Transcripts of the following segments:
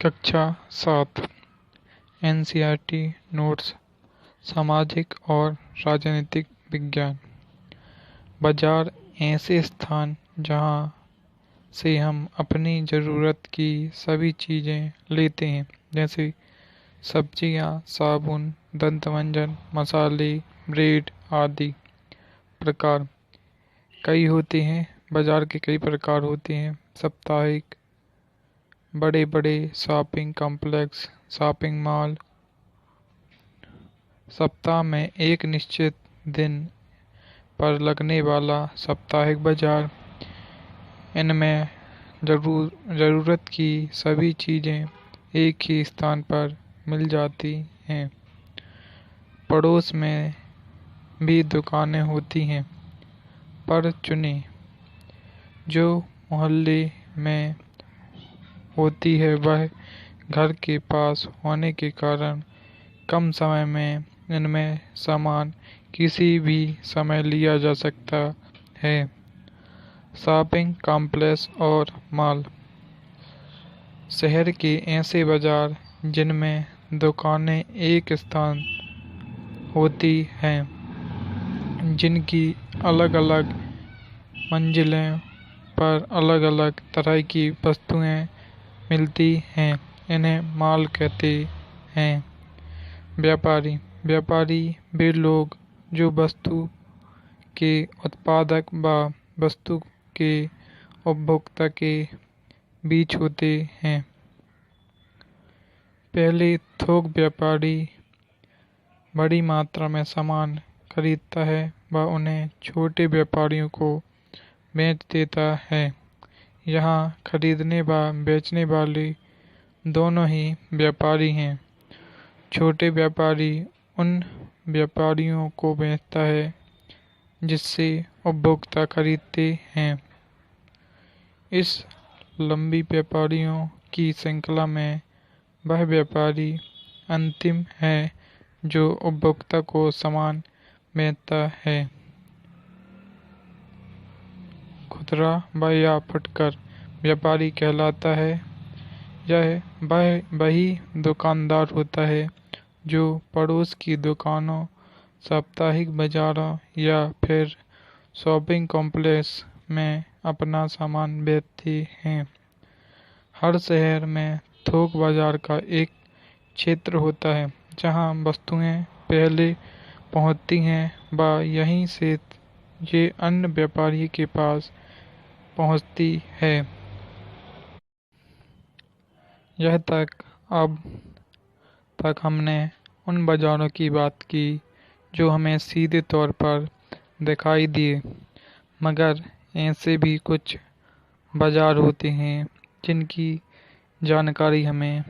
कक्षा 7 NCERT notes सामाजिक और राजनीतिक विज्ञान। बाजार ऐसे स्थान जहां से हम अपनी ज़रूरत की सभी चीज़ें लेते हैं, जैसे सब्जियां, साबुन, दंतमंजन, मसाले, ब्रेड आदि। प्रकार कई होते हैं। बाजार के कई प्रकार होते हैं। साप्ताहिक, बड़े बड़े शॉपिंग कॉम्प्लेक्स, शॉपिंग मॉल, सप्ताह में एक निश्चित दिन पर लगने वाला साप्ताहिक बाजार। इनमें ज़रूरत की सभी चीज़ें एक ही स्थान पर मिल जाती हैं। पड़ोस में भी दुकानें होती हैं, पर चुने जो मोहल्ले में होती है वह घर के पास होने के कारण कम समय में इनमें सामान किसी भी समय लिया जा सकता है। शॉपिंग कॉम्प्लेक्स और मॉल शहर के ऐसे बाजार जिनमें दुकानें एक स्थान होती हैं, जिनकी अलग अलग मंजिलें पर अलग अलग तरह की वस्तुएं मिलती हैं, इन्हें मॉल कहते हैं। व्यापारी वे लोग जो वस्तु के उत्पादक व वस्तु के उपभोक्ता के बीच होते हैं। पहले थोक व्यापारी बड़ी मात्रा में सामान खरीदता है व उन्हें छोटे व्यापारियों को बेच देता है। यहाँ खरीदने व बेचने वाले दोनों ही व्यापारी हैं। छोटे व्यापारी उन व्यापारियों को बेचता है जिससे उपभोक्ता खरीदते हैं। इस लंबी व्यापारियों की श्रृंखला में वह व्यापारी अंतिम है जो उपभोक्ता को सामान बेचता है। खुदरा या फुटकर व्यापारी कहलाता है। यह वही दुकानदार होता है जो पड़ोस की दुकानों, साप्ताहिक बाजारों या फिर शॉपिंग कॉम्प्लेक्स में अपना सामान बेचते हैं। हर शहर में थोक बाजार का एक क्षेत्र होता है जहां वस्तुएं पहले पहुंचती हैं व यहीं से ये अन्य व्यापारी के पास पहुंचती है। अब तक हमने उन बाज़ारों की बात की जो हमें सीधे तौर पर दिखाई दिए, मगर ऐसे भी कुछ बाज़ार होते हैं जिनकी जानकारी हमें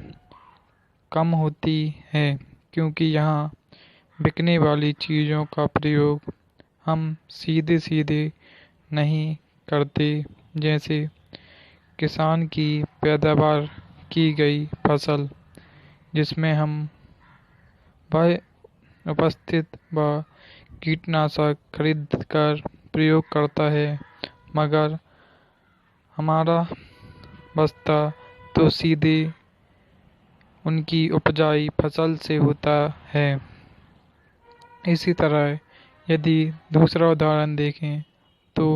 कम होती है, क्योंकि यहाँ बिकने वाली चीज़ों का प्रयोग हम सीधे सीधे नहीं करते। जैसे किसान की पैदावार की गई फसल, जिसमें हम वह उपस्थित व कीटनाशक खरीद कर प्रयोग करता है, मगर हमारा बस्ता तो सीधे उनकी उपजाई फसल से होता है। इसी तरह यदि दूसरा उदाहरण देखें तो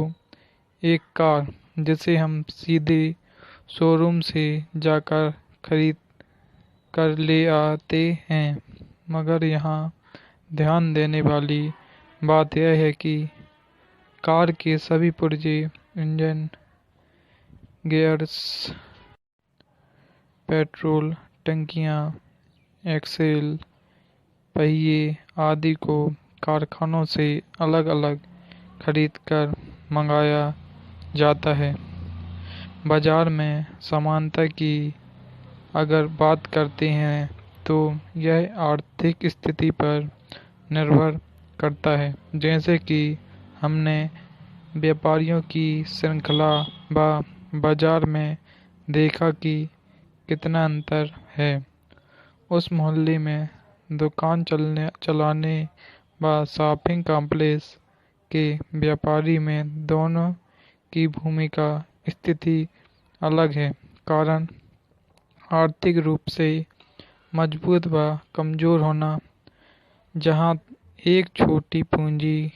एक कार जिसे हम सीधे शोरूम से जाकर खरीद कर ले आते हैं, मगर यहाँ ध्यान देने वाली बात यह है कि कार के सभी पुर्जे, इंजन, गियर्स, पेट्रोल टंकियाँ, एक्सेल, पहिए आदि को कारखानों से अलग अलग खरीदकर मंगाया जाता है। बाजार में समानता की अगर बात करते हैं तो यह आर्थिक स्थिति पर निर्भर करता है। जैसे कि हमने व्यापारियों की श्रृंखला व बाजार में देखा कि कितना अंतर है। उस मोहल्ले में दुकान चलाने व शॉपिंग कॉम्प्लेक्स के व्यापारी में दोनों की भूमिका स्थिति अलग है। कारण आर्थिक रूप से मजबूत व कमजोर होना। जहाँ एक छोटी पूंजी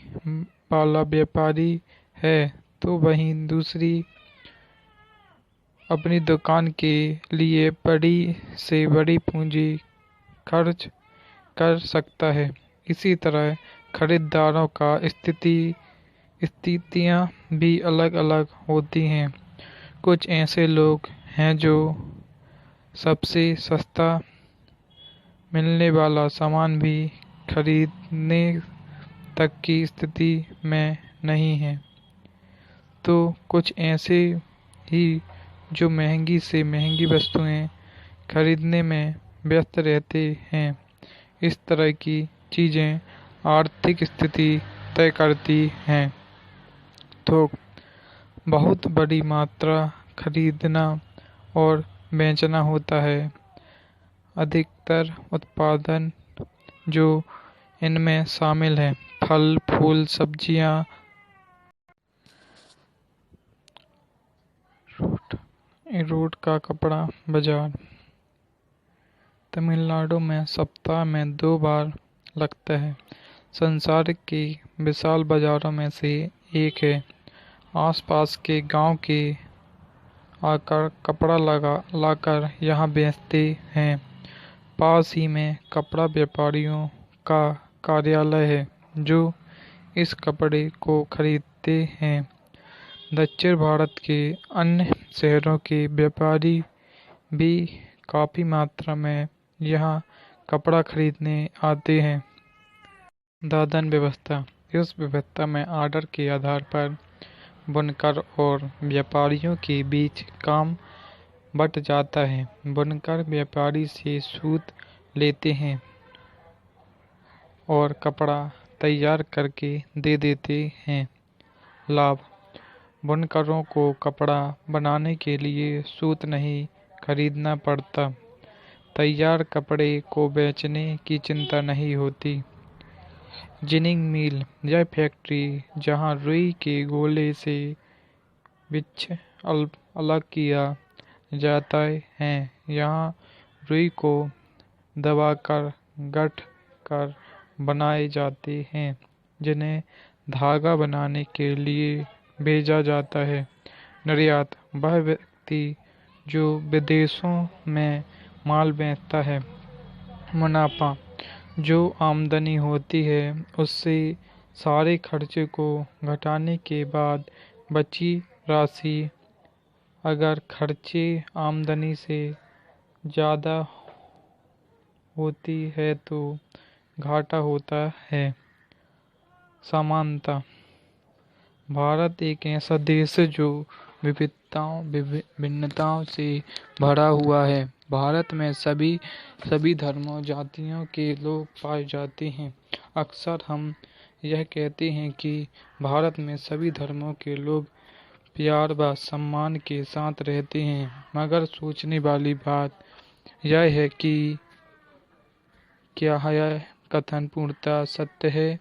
वाला व्यापारी है तो वहीं दूसरी अपनी दुकान के लिए बड़ी से बड़ी पूंजी खर्च कर सकता है। इसी तरह खरीदारों का स्थितियाँ भी अलग अलग होती हैं। कुछ ऐसे लोग हैं जो सबसे सस्ता मिलने वाला सामान भी खरीदने तक की स्थिति में नहीं है, तो कुछ ऐसे ही जो महंगी से महंगी वस्तुएं खरीदने में व्यस्त रहते हैं। इस तरह की चीज़ें आर्थिक स्थिति तय करती हैं। तो बहुत बड़ी मात्रा खरीदना और बेचना होता है। अधिकतर उत्पादन जो इनमें शामिल हैं, फल, फूल, सब्जियां, रोड का कपड़ा बाजार। तमिलनाडु में सप्ताह में 2 बार लगता है। संसार के विशाल बाजारों में से एक है। आसपास के गांव के आकर कपड़ा लाकर यहाँ बेचते हैं। पास ही में कपड़ा व्यापारियों का कार्यालय है जो इस कपड़े को खरीदते हैं। दक्षिण भारत के अन्य शहरों के व्यापारी भी काफी मात्रा में यहाँ कपड़ा खरीदने आते हैं। दादन व्यवस्था। इस व्यवस्था में ऑर्डर के आधार पर बुनकर और व्यापारियों के बीच काम बट जाता है। बुनकर व्यापारी से सूत लेते हैं और कपड़ा तैयार करके दे देते हैं। लाभ। बुनकरों को कपड़ा बनाने के लिए सूत नहीं खरीदना पड़ता। तैयार कपड़े को बेचने की चिंता नहीं होती। जिनिंग मिल, यह फैक्ट्री जहां रुई के गोले से बिछ अलग किया जाता है। यहाँ रुई को दबाकर गठ कर बनाए जाते हैं, जिन्हें धागा बनाने के लिए भेजा जाता है। निर्यात। वह व्यक्ति जो विदेशों में माल बेचता है। मुनाफा। जो आमदनी होती है उससे सारे खर्चे को घटाने के बाद बची राशि। अगर खर्चे आमदनी से ज़्यादा होती है तो घाटा होता है। समानता। भारत एक ऐसा देश है जो विभिन्नताओं से भरा हुआ है। भारत में सभी धर्मों जातियों के लोग पाए जाते हैं। अक्सर हम यह कहते हैं कि भारत में सभी धर्मों के लोग प्यार व सम्मान के साथ रहते हैं, मगर सोचने वाली बात यह है कि क्या यह कथन पूर्णतः सत्य है?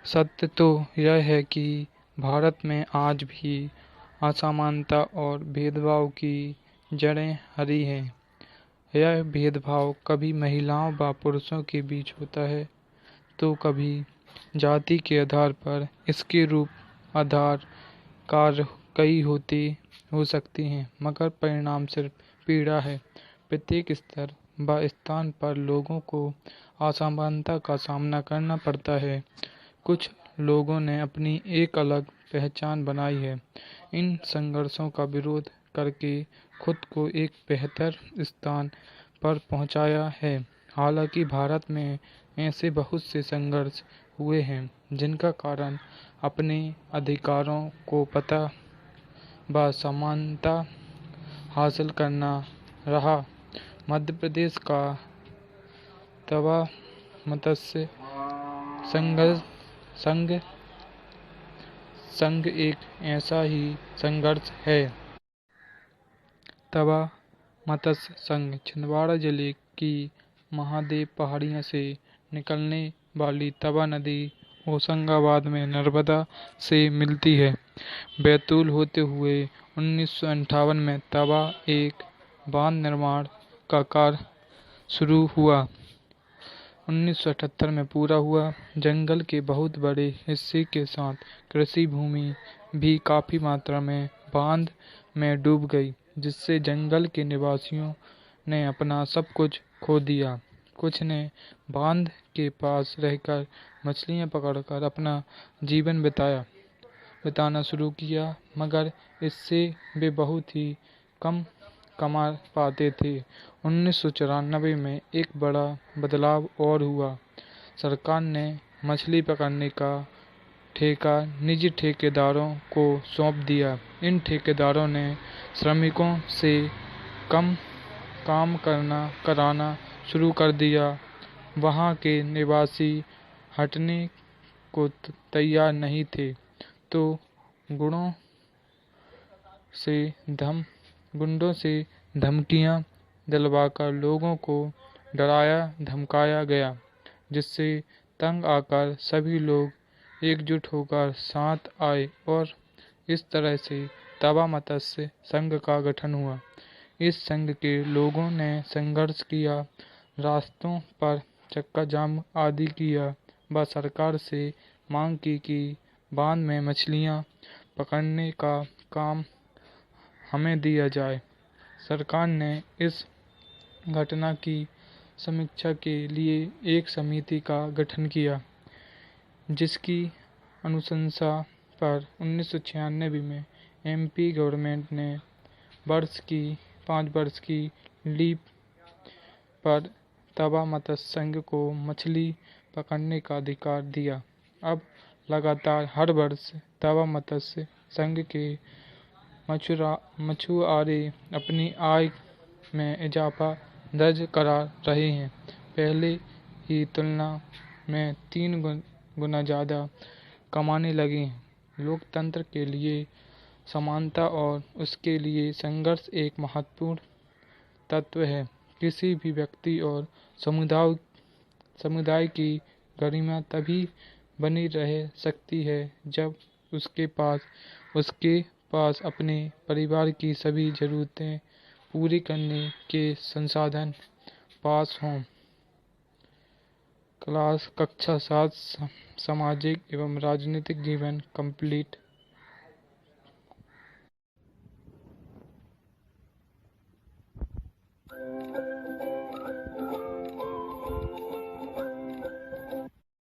सत्य तो यह है कि भारत में आज भी असमानता और भेदभाव की जड़ें हरी हैं। यह भेदभाव कभी महिलाओं व पुरुषों के बीच होता है तो कभी जाति के आधार पर। इसके रूप आधार कार्य कई हो सकते हैं, मगर परिणाम सिर्फ पीड़ा है। प्रत्येक स्तर व स्थान पर लोगों को असमानता का सामना करना पड़ता है। कुछ लोगों ने अपनी एक अलग पहचान बनाई है। इन संघर्षों का विरोध करके खुद को एक बेहतर स्थान पर पहुंचाया है। हालांकि भारत में ऐसे बहुत से संघर्ष हुए हैं जिनका कारण अपने अधिकारों को पता व समानता हासिल करना रहा। मध्य प्रदेश का तवा मत्स्य संघ एक ऐसा ही संघर्ष है। तवा मत्स्य संघ छिंदवाड़ा जिले की महादेव पहाड़ियों से निकलने वाली तवा नदी होशंगाबाद में नर्मदा से मिलती है। बैतूल होते हुए 1958 में तवा एक बांध निर्माण का कार्य शुरू हुआ। 1978 में पूरा हुआ। जंगल के बहुत बड़े हिस्से के साथ कृषि भूमि भी काफी मात्रा में बांध में डूब गई, जिससे जंगल के निवासियों ने अपना सब कुछ खो दिया। कुछ ने बांध के पास रहकर मछलियां पकड़कर अपना जीवन बिताना शुरू किया, मगर इससे वे बहुत ही कम कमा पाते थे। 1994 में एक बड़ा बदलाव और हुआ। सरकार ने मछली पकड़ने का ठेका निजी ठेकेदारों को सौंप दिया। इन ठेकेदारों ने श्रमिकों से कम काम कराना शुरू कर दिया। वहाँ के निवासी हटने को तैयार नहीं थे, तो गुंडों से धमकियां दिलवाकर लोगों को डराया धमकाया गया, जिससे तंग आकर सभी लोग एकजुट होकर साथ आए और इस तरह से तवा मत्स्य संघ का गठन हुआ। इस संघ के लोगों ने संघर्ष किया, रास्तों पर चक्का जाम आदि किया व सरकार से मांग की कि बांध में मछलियां पकड़ने का काम हमें दिया जाए। सरकार ने इस घटना की समीक्षा के लिए एक समिति का गठन किया, जिसकी अनुशंसा पर 1996 में एमपी गवर्नमेंट ने 5 वर्ष की लीव पर तवा मत्स्य संघ को मछली पकड़ने का अधिकार दिया। अब लगातार हर वर्ष तवा मत्स्य संघ के मछुआरे अपनी आय में इजाफा दर्ज करा रहे हैं, पहले की तुलना में 3 गुना ज़्यादा कमाने लगे हैं। लोकतंत्र के लिए समानता और उसके लिए संघर्ष एक महत्वपूर्ण तत्व है। किसी भी व्यक्ति और समुदाय की गरिमा तभी बनी रह सकती है जब उसके पास अपने परिवार की सभी जरूरतें पूरी करने के संसाधन पास हों। कक्षा 7 सामाजिक एवं राजनीतिक जीवन कंप्लीट।